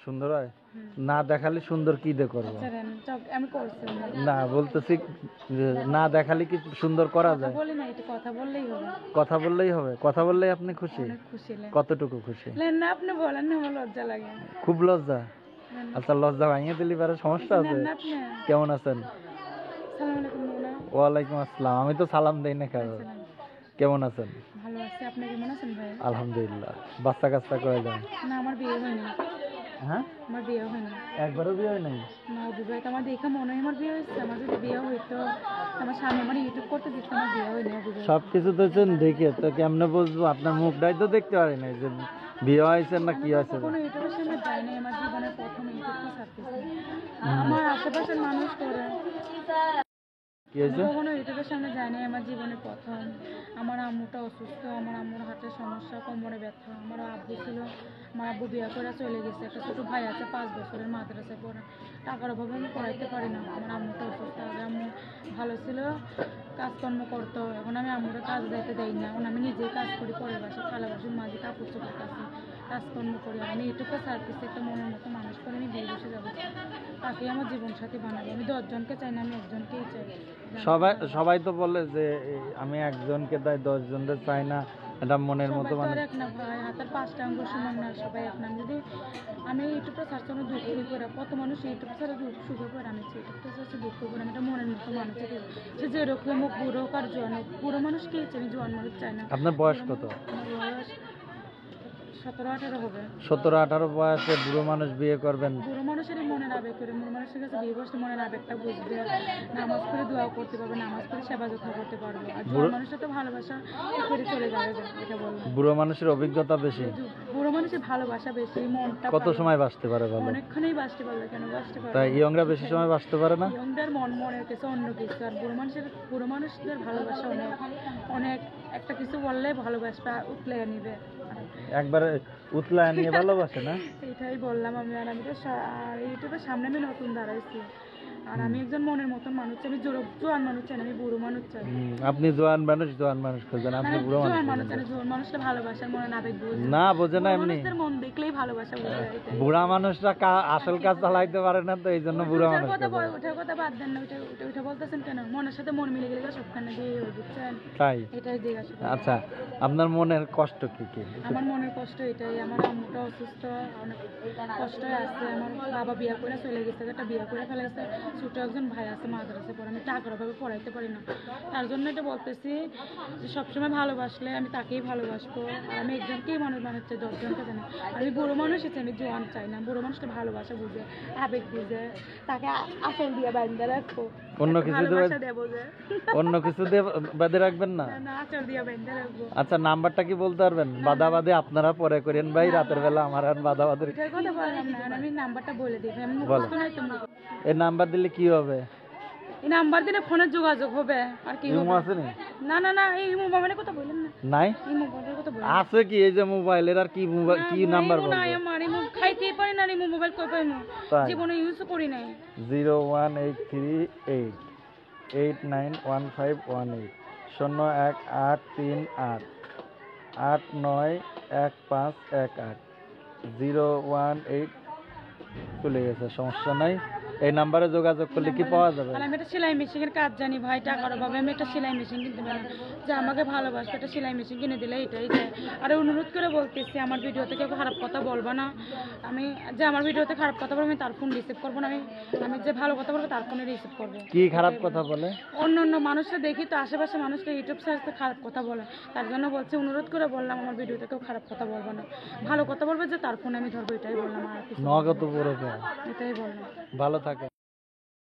সুন্দর হয় না দেখালে সুন্দর কি দিয়ে করবো আমি করছি না বলতেছি যে না দেখালে কি সুন্দর করা যায় বলি না এটা কথা বললেই হবে কথা বললেই হবে কথা বললেই আপনি খুশি অনেক খুশি লাগে কতটুকু খুশি না আপনি বলেন না আমার লজ্জা লাগে খুব লজ্জা আচ্ছা লজ্জা ভাঙিয়ে দিলি পারে সমস্যা আছে না আপনি কেমন আছেন সালাম আলাইকুম মোনা ওয়ালাইকুম আসসালাম আমি তো সালাম দেই না কারো কেমন আছেন ভালো আছি আপনি কেমন আছেন ভাই আলহামদুলিল্লাহ বাচ্চা কাচ্চা করে যায় না আমার বিয়ে হয়নি হ্যাঁ আমার বিয়ে হয়নি একবারও বিয়ে হয় নাই না অবিবাহিত আমার দেখে মনে হয় আমার বিয়ে হয়েছে আমার যদি বিয়ে হইতো আমার স্বামী আমার ইউটিউব করতে দিত আমার বিয়ে হয়নি অবিবাহিত সবকিছু তো দেখে তো কেমনে বুঝবো আপনার মুখটাই তো দেখতে পারি নাই যে বিয়ে হয়েছে না কি হয়েছে কোনো ইউটিউবের সামনে যাই নাই আমার জীবনের প্রথম ইউটিউবটা ছাড়তেছি আমার আশেপাশের মানুষ করে কি হয়েছে কখনো ইউটিউবের সামনে যাই নাই আমার জীবনের প্রথম আমার আম্মুটা অসুস্থ আমার আম্মুর হাতের সমস্যা কোমরে ব্যথা আমার আব্বু ছিল আমার আব্বু বিয়ে করে চলে গেছে একটা ছোটো ভাই আছে 5 বছরের মাদ্রাসায় পড়ে টাকার অভাবে আমি পড়াইতে পারি না আমার আম্মুটা অসুস্থ আগে আম্মু ভালো ছিল কাজকর্ম করতো এখন আমি আম্মুটা কাজ দিতে দেই না এখন আমি নিজেই কাজ করি পরের বাসে খালা বাসুর মাঝে কাপড় চোপড় কাছে কাজকর্ম করি আমি এটুকু সার্ভিসে একটা মনের মতো মানুষ করে আমি বিয়ে বসে যাবো তাকে আমার জীবন সাথী বানাবো আমি 10 জনকে চাই না আমি একজনকেই চাই সবাই তো বলে যে আমি একজনকে তাই 10 জনকে চাই না এটা মনের মতো সবাই তো আর এক না ভাই হাতের 5টা আঙ্গুল সমান না সবাই এক না যদি আমি ইউটিউবটা সার্চ করে দুঃখ করে কত মানুষ ইউটিউব ছাড়া সুখে করে আমি ইউটিউবটা সার্চে দুঃখ করে আমি একটা মনের মতো মানুষ সে যেরকম হোক বুড়ো হোক আর জোয়ান হোক বুড়ো মানুষ কে চাই আমি জোয়ান মানুষ চাই না আপনার বয়স কত আমার বয়স 17-18 হবে 17-18 বয়সে বুড়ো মানুষ বিয়ে করবেন বুড়ো মানুষেরই মনের আবেগ করে বুড়ো মানুষের কাছে বিয়ে বসলে মনের আবেগটা বুঝবে নামাজ পড়ে দোয়া করতে পারবে নামাজ পড়ে সেবা যত্ন করতে পারবে আর জোয়ান মানুষটা তো ভালোবাসা করে চলে যাবে এটা বললাম বুড়ো মানুষের অভিজ্ঞতা বেশি বুড়ো মানুষের ভালোবাসা বেশি মনটা কত সময় বাঁচতে পারে বলো অনেকক্ষণই বাঁচতে পারবে কেন বাঁচতে পারবে তাই ইয়ংরা বেশি সময় বাঁচতে পারে না ইয়ংদের মনের কাছে অন্য কিছু আর বুড়ো মানুষদের ভালোবাসা অনেক অনেক একটা কিছু বললে ভালোবাসা উতলে নিবে একবারে উতলায় নিয়ে ভালোবাসে না এটাই বললাম আমি আর আমি তো ইউটিউবের সামনে আমি নতুন দাঁড়াইছি আর আমি একজন মনের মতন মানুষ চাই আমি জোয়ান মানুষ চাই না আমি বুড়ো মানুষ চাই আপনি জোয়ান মানুষ খুঁজবেন আপনি বুড়ো জোয়ান মানুষ চাই জোয়ান মানুষটা ভালোবাসার মনে আবেগ বুঝে না বোঝে না এমনি মন দেখলেই ভালোবাসা বুঝে বুড়া মানুষরা আসল কাজ চালাইতে পারে না তো এই জন্য বুড়া মানুষ ওটার কথা বাদ দেন না ওটা বলতেছেন কেন মনের সাথে মন মিলে গেলে সবখানে দিয়ে বুঝছেন তাই এটাই জিজ্ঞাসা আচ্ছা আপনার মনের কষ্ট কি কি আমার মনের কষ্ট এটাই আমার আম্মুটা অসুস্থ অনেক কষ্ট আছে আমার বাবা বিয়ে করে চলে গেছে একটা বিয়ে করে ফেলে গেছে ছোট একজন ভাই আছে মাদ্রাসায় পড়ে আমি টাকার অভাবে পড়াইতে পারি না তার জন্য এটা বলতেছি যে সবসময় ভালোবাসলে আমি তাকেই ভালোবাসবো আর আমি একজনকেই মানুষ বানাচ্ছি 10 জনকে জানি আমি বুড়ো মানুষ এসে আমি জোয়ান চাই না বুড়ো মানুষটা ভালোবাসা বুঝে আবেগ বুঝে তাকে আসল দিয়ে বাঁধতে রাখবো অন্য কিছু দেবো যে অন্য কিছু দিয়ে বাঁধে রাখবেন না আসল দিয়ে বাঁধতে রাখবো আচ্ছা নাম্বারটা কি বলতে পারবেন বাদাবাদে আপনারা পরে করেন ভাই রাতের বেলা আমার আর বাদাবাদের কথা বললাম না আমি নাম্বারটা বলে দিই আমি মুখস্থ নাই তো এই নাম্বার দিলে কি হবে এই নাম্বার দিলে ফোনে যোগাযোগ হবে আর কি ইমো আছে না না না এই মোবাইলের কথা বলেন না নাই এই মোবাইলের কথা বলেন আছে কি এই যে মোবাইলের আর কি কি নাম্বার বলবো না আমার এই খাইতেই পারি না এই মোবাইল কই পাইমু জীবনে ইউজ করি নাই 01838 891518 01838 891518 018 চলে গেছে সমস্যা নাই এই নাম্বারে যোগাযোগ করলে কি পাওয়া যাবে আমি একটা সেলাই মেশিনের কাজ জানি ভাই টাকার অভাবে আমি একটা সেলাই মেশিন কিনতে পারি যে আমাকে ভালোবাসবে একটা সেলাই মেশিন কিনে দিলে এটাই চাই আর অনুরোধ করে বলতেছি আমার ভিডিওতে কেউ খারাপ কথা বলবো না আমি যে আমার ভিডিওতে খারাপ কথা বলবো আমি তার ফোন রিসিভ করবো না আমি যে ভালো কথা বলবো তার ফোনে রিসিভ করবো কি খারাপ কথা বলে অন্য মানুষরা দেখি তো আশেপাশে মানুষরা ইউটিউব সার্চে খারাপ কথা বলে তার জন্য বলছি অনুরোধ করে বললাম আমার ভিডিওতে কেউ খারাপ কথা বলবো না ভালো কথা বলবে যে তার ফোনে আমি ধরবো এটাই বললাম আর কিছু নগদ পুরো এটাই বললাম ভালো থাক